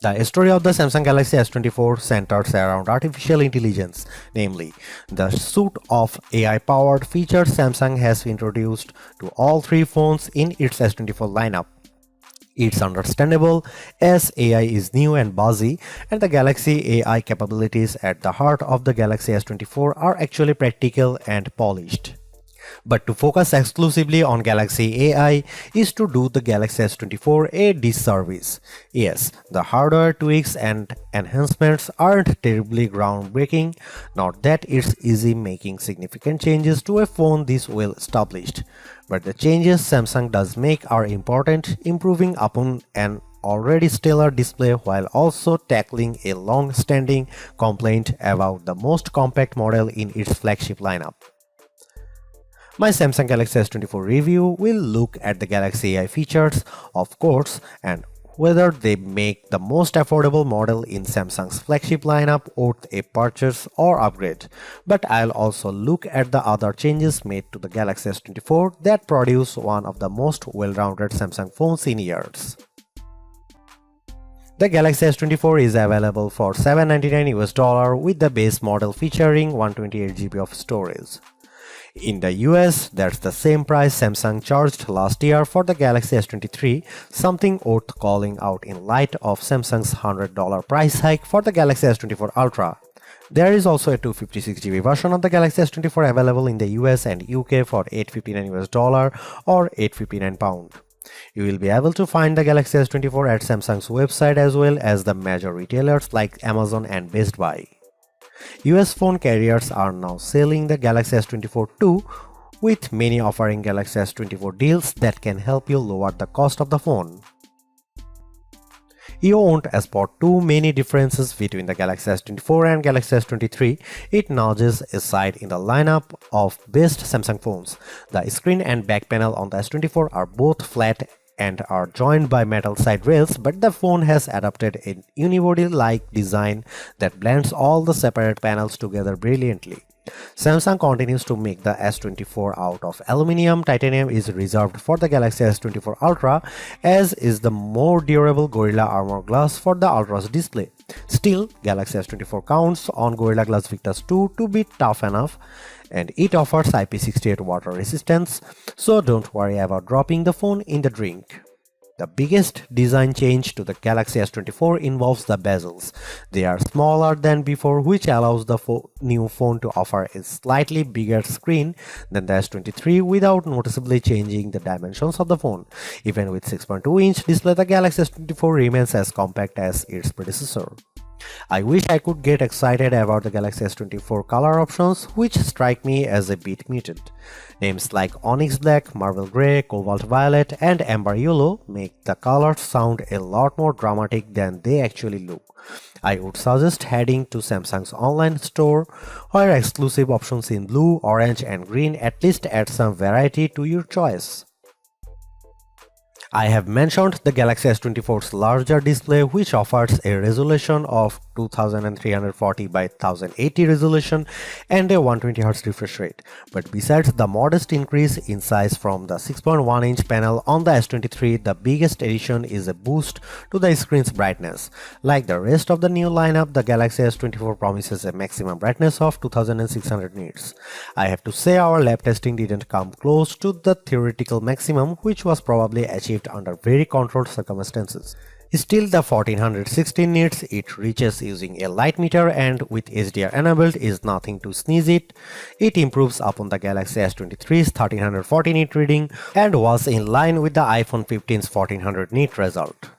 The story of the Samsung Galaxy S24 centers around artificial intelligence, namely, the suite of AI-powered features Samsung has introduced to all three phones in its S24 lineup. It's understandable as AI is new and buzzy, and the Galaxy AI capabilities at the heart of the Galaxy S24 are actually practical and polished. But to focus exclusively on Galaxy AI is to do the Galaxy S24 a disservice. Yes, the hardware tweaks and enhancements aren't terribly groundbreaking, not that it's easy making significant changes to a phone this well established. But the changes Samsung does make are important, improving upon an already stellar display while also tackling a long-standing complaint about the most compact model in its flagship lineup. My Samsung Galaxy S24 review will look at the Galaxy AI features, of course, and whether they make the most affordable model in Samsung's flagship lineup worth a purchase or upgrade. But I'll also look at the other changes made to the Galaxy S24 that produce one of the most well-rounded Samsung phones in years. The Galaxy S24 is available for $799 with the base model featuring 128GB of storage. In the US, that's the same price Samsung charged last year for the Galaxy S23, something worth calling out in light of Samsung's $100 price hike for the Galaxy S24 Ultra. There is also a 256GB version of the Galaxy S24 available in the US and UK for $859 or £859. You will be able to find the Galaxy S24 at Samsung's website as well as the major retailers like Amazon and Best Buy. US phone carriers are now selling the Galaxy S24 too, with many offering Galaxy S24 deals that can help you lower the cost of the phone. You won't spot too many differences between the Galaxy S24 and Galaxy S23. It nudges aside in the lineup of best Samsung phones. The screen and back panel on the S24 are both flat and are joined by metal side rails, but the phone has adopted a unibody-like design that blends all the separate panels together brilliantly. Samsung continues to make the S24 out of aluminum. Titanium is reserved for the Galaxy S24 Ultra, as is the more durable Gorilla Armor Glass for the Ultra's display. Still, Galaxy S24 counts on Gorilla Glass Victus 2 to be tough enough, and it offers IP68 water resistance, so don't worry about dropping the phone in the drink. The biggest design change to the Galaxy S24 involves the bezels. They are smaller than before, which allows the new phone to offer a slightly bigger screen than the S23 without noticeably changing the dimensions of the phone. Even with 6.2-inch display, the Galaxy S24 remains as compact as its predecessor. I wish I could get excited about the Galaxy S24 color options, which strike me as a bit muted. Names like Onyx Black, Marble Grey, Cobalt Violet, and Amber Yellow make the colors sound a lot more dramatic than they actually look. I would suggest heading to Samsung's online store, where exclusive options in blue, orange, and green at least add some variety to your choice. I have mentioned the Galaxy S24's larger display, which offers a resolution of 2340 by 1080 resolution and a 120Hz refresh rate. But besides the modest increase in size from the 6.1-inch panel on the S23, the biggest addition is a boost to the screen's brightness. Like the rest of the new lineup, the Galaxy S24 promises a maximum brightness of 2600 nits. I have to say our lab testing didn't come close to the theoretical maximum, which was probably achieved under very controlled circumstances. Still, the 1416 nits it reaches using a light meter and with HDR enabled is nothing to sneeze at. It improves upon the Galaxy S23's 1340 nit reading and was in line with the iPhone 15's 1400 nit result.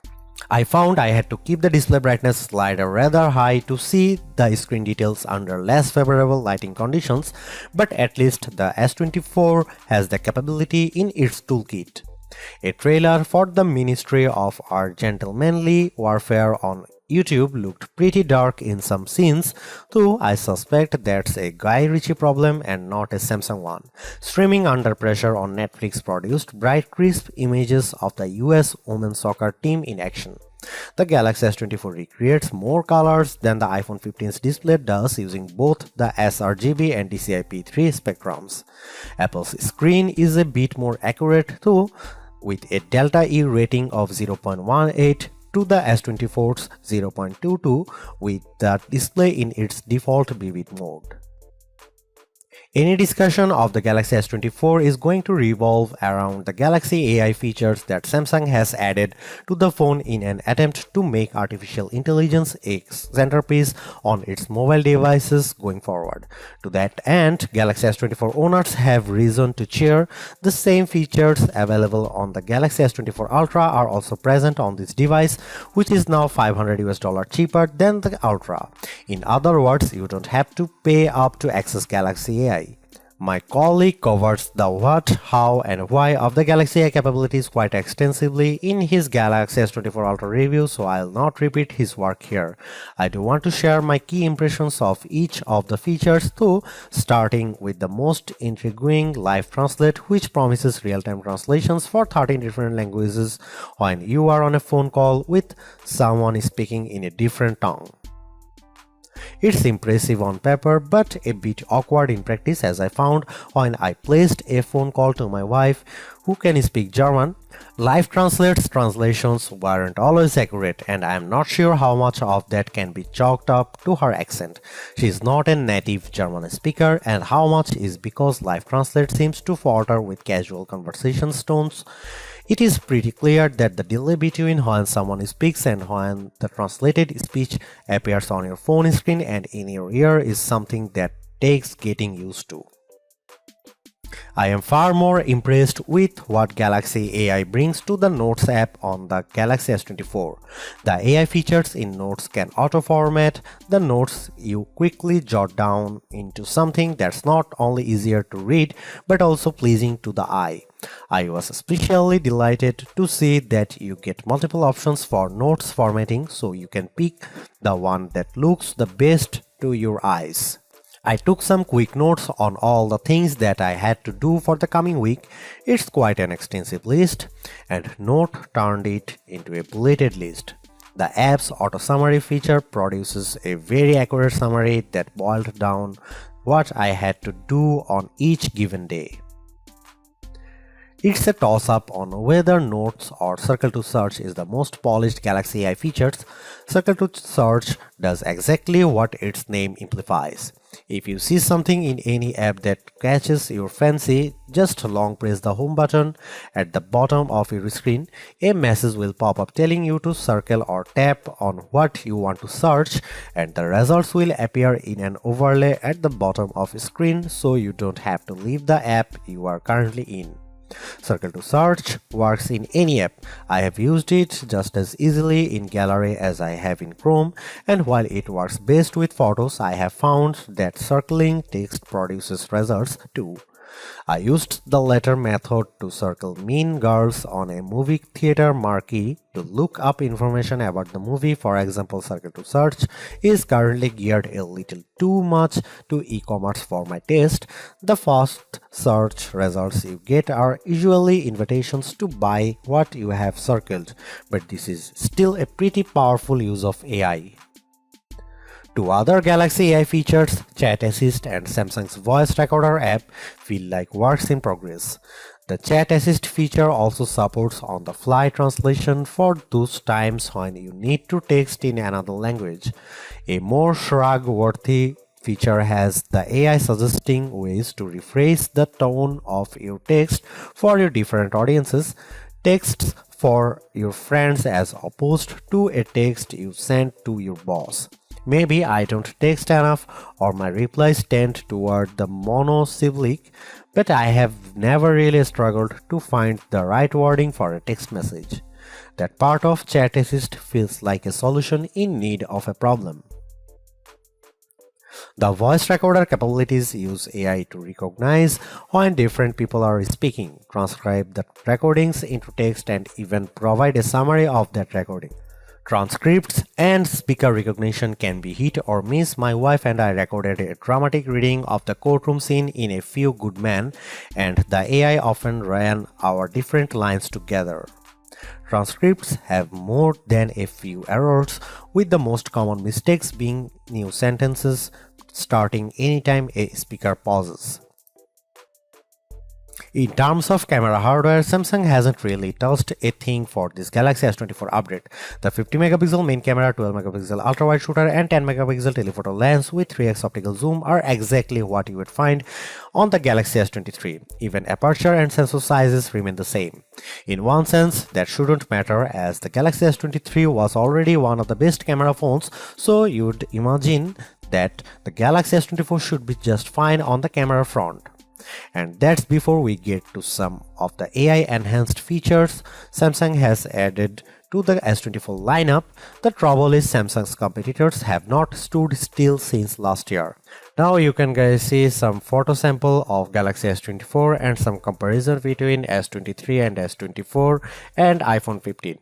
I found I had to keep the display brightness slider rather high to see the screen details under less favorable lighting conditions, but at least the S24 has the capability in its toolkit. A trailer for the Ministry of Our Gentlemanly Warfare on YouTube looked pretty dark in some scenes, though I suspect that's a Guy Ritchie problem and not a Samsung one. Streaming Under Pressure on Netflix produced bright, crisp images of the US women's soccer team in action. The Galaxy S24 recreates more colors than the iPhone 15's display does using both the sRGB and DCI-P3 spectrums. Apple's screen is a bit more accurate though, with a Delta E rating of 0.18 to the S24's 0.22 with the display in its default vivid mode. Any discussion of the Galaxy S24 is going to revolve around the Galaxy AI features that Samsung has added to the phone in an attempt to make artificial intelligence a centerpiece on its mobile devices going forward. To that end, Galaxy S24 owners have reason to cheer. The same features available on the Galaxy S24 Ultra are also present on this device, which is now $500 cheaper than the Ultra. In other words, you don't have to pay up to access Galaxy AI. My colleague covers the what, how, and why of the Galaxy AI capabilities quite extensively in his Galaxy S24 Ultra review, so I'll not repeat his work here. I do want to share my key impressions of each of the features though, starting with the most intriguing Live Translate, which promises real-time translations for 13 different languages when you are on a phone call with someone speaking in a different tongue. It's impressive on paper, but a bit awkward in practice, as I found when I placed a phone call to my wife, who can speak German. Live Translate's translations weren't always accurate, and I am not sure how much of that can be chalked up to her accent. She is not a native German speaker, and how much is because Live Translate seems to falter with casual conversation tones. It is pretty clear that the delay between when someone speaks and when the translated speech appears on your phone screen and in your ear is something that takes getting used to. I am far more impressed with what Galaxy AI brings to the Notes app on the Galaxy S24. The AI features in Notes can auto-format the notes you quickly jot down into something that's not only easier to read but also pleasing to the eye. I was especially delighted to see that you get multiple options for notes formatting, so you can pick the one that looks the best to your eyes. I took some quick notes on all the things that I had to do for the coming week. It's quite an extensive list, and Note turned it into a bulleted list. The app's auto summary feature produces a very accurate summary that boiled down what I had to do on each given day. It's a toss-up on whether Notes or Circle to Search is the most polished Galaxy AI features. Circle to Search does exactly what its name implies. If you see something in any app that catches your fancy, just long press the home button at the bottom of your screen. A message will pop up telling you to circle or tap on what you want to search, and the results will appear in an overlay at the bottom of your screen, so you don't have to leave the app you are currently in. Circle to Search works in any app. I have used it just as easily in Gallery as I have in Chrome, and while it works best with photos, I have found that circling text produces results too. I used the latter method to circle Mean Girls on a movie theater marquee to look up information about the movie. For example, Circle to Search is currently geared a little too much to e-commerce for my taste. The first search results you get are usually invitations to buy what you have circled, but this is still a pretty powerful use of AI. Two other Galaxy AI features, Chat Assist and Samsung's Voice Recorder app, feel like works in progress. The Chat Assist feature also supports on-the-fly translation for those times when you need to text in another language. A more shrug-worthy feature has the AI suggesting ways to rephrase the tone of your text for your different audiences. Texts for your friends as opposed to a text you send to your boss. Maybe I don't text enough or my replies tend toward the monosyllabic, but I have never really struggled to find the right wording for a text message. That part of Chat Assist feels like a solution in need of a problem. The voice recorder capabilities use AI to recognize when different people are speaking, transcribe the recordings into text, and even provide a summary of that recording. Transcripts and speaker recognition can be hit or miss. My wife and I recorded a dramatic reading of the courtroom scene in A Few Good Men, and the AI often ran our different lines together. Transcripts have more than a few errors, with the most common mistakes being new sentences starting anytime a speaker pauses. In terms of camera hardware, Samsung hasn't really touched a thing for this Galaxy S24 update. The 50 megapixel main camera, 12 megapixel ultra-wide shooter and 10 megapixel telephoto lens with 3x optical zoom are exactly what you would find on the Galaxy S23. Even aperture and sensor sizes remain the same. In one sense, that shouldn't matter as the Galaxy S23 was already one of the best camera phones, so you'd imagine that the Galaxy S24 should be just fine on the camera front. And that's before we get to some of the AI enhanced features Samsung has added to the S24 lineup. The trouble is Samsung's competitors have not stood still since last year. Now you can guys see some photo sample of Galaxy S24 and some comparison between S23 and S24 and iPhone 15.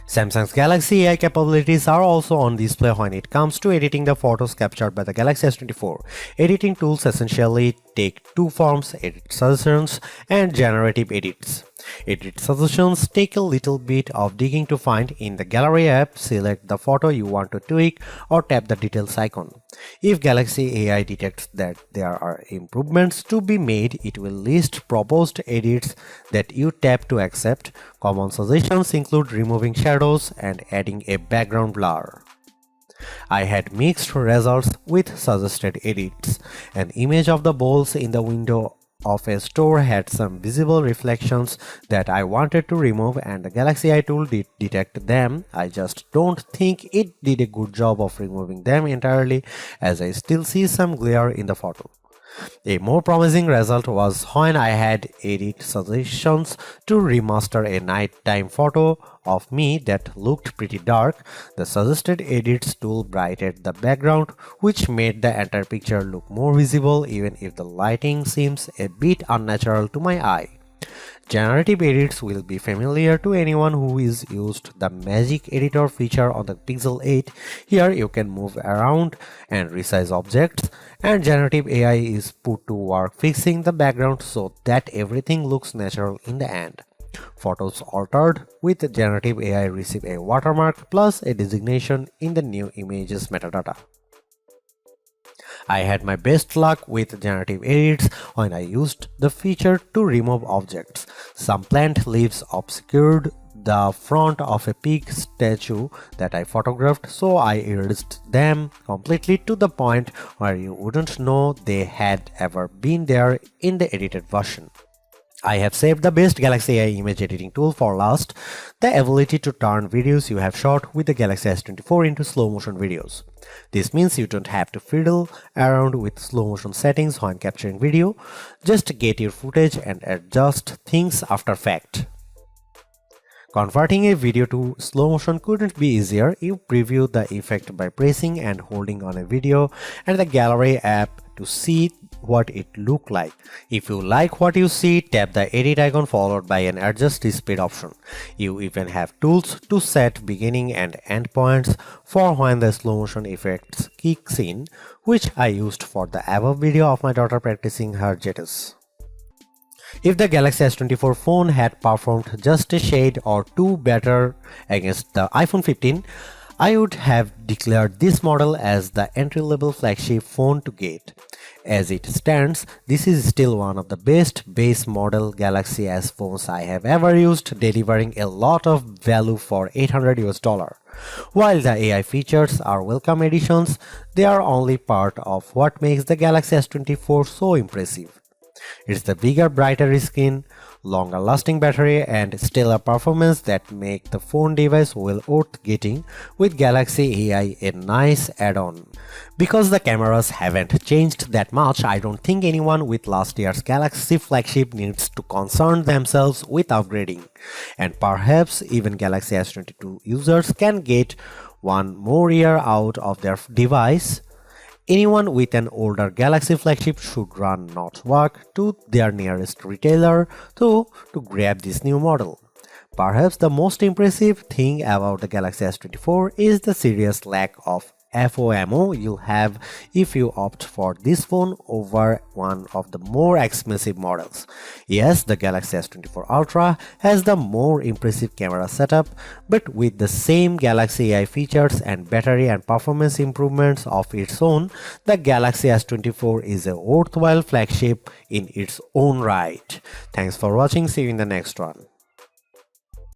Samsung's Galaxy AI capabilities are also on display when it comes to editing the photos captured by the Galaxy S24. Editing tools essentially take two forms: edit suggestions and generative edits. Edit suggestions take a little bit of digging to find. In the Gallery app, select the photo you want to tweak or tap the details icon. If Galaxy AI detects that there are improvements to be made, it will list proposed edits that you tap to accept. Common suggestions include removing shadows and adding a background blur. I had mixed results with suggested edits. An image of the bowls in the window of a store had some visible reflections that I wanted to remove, and the Galaxy AI tool did detect them. I just don't think it did a good job of removing them entirely, as I still see some glare in the photo. A more promising result was when I had edit suggestions to remaster a nighttime photo of me that looked pretty dark. The suggested edits tool brightened the background, which made the entire picture look more visible even if the lighting seems a bit unnatural to my eye. Generative edits will be familiar to anyone who is used the magic editor feature on the Pixel 8. Here you can move around and resize objects, and generative AI is put to work fixing the background so that everything looks natural in the end. Photos altered with generative AI receive a watermark plus a designation in the new images metadata. I had my best luck with generative edits when I used the feature to remove objects. Some plant leaves obscured the front of a pig statue that I photographed, so I erased them completely to the point where you wouldn't know they had ever been there in the edited version. I have saved the best Galaxy AI image editing tool for last, the ability to turn videos you have shot with the Galaxy S24 into slow motion videos. This means you don't have to fiddle around with slow motion settings when capturing video, just get your footage and adjust things after fact. Converting a video to slow motion couldn't be easier. You preview the effect by pressing and holding on a video and the gallery app to see what it looked like. If you like what you see, tap the edit icon followed by an adjust the speed option. You even have tools to set beginning and end points for when the slow motion effects kicks in, which I used for the above video of my daughter practicing her jitters. If the Galaxy S24 phone had performed just a shade or two better against the iPhone 15, I would have declared this model as the entry-level flagship phone to get. As it stands, this is still one of the best base model Galaxy S phones I have ever used, delivering a lot of value for $800. While the AI features are welcome additions, they are only part of what makes the Galaxy S24 so impressive. It's the bigger, brighter screen, longer lasting battery and stellar performance that make the phone device well worth getting, with Galaxy AI a nice add-on. Because the cameras haven't changed that much, I don't think anyone with last year's Galaxy flagship needs to concern themselves with upgrading. And perhaps even Galaxy S22 users can get one more year out of their device. Anyone with an older Galaxy flagship should run not walk to their nearest retailer to grab this new model. Perhaps the most impressive thing about the Galaxy S24 is the serious lack of FOMO you'll have if you opt for this phone over one of the more expensive models. Yes, the Galaxy S24 Ultra has the more impressive camera setup, but with the same Galaxy AI features and battery and performance improvements of its own, the Galaxy S24 is a worthwhile flagship in its own right. Thanks for watching, see you in the next one.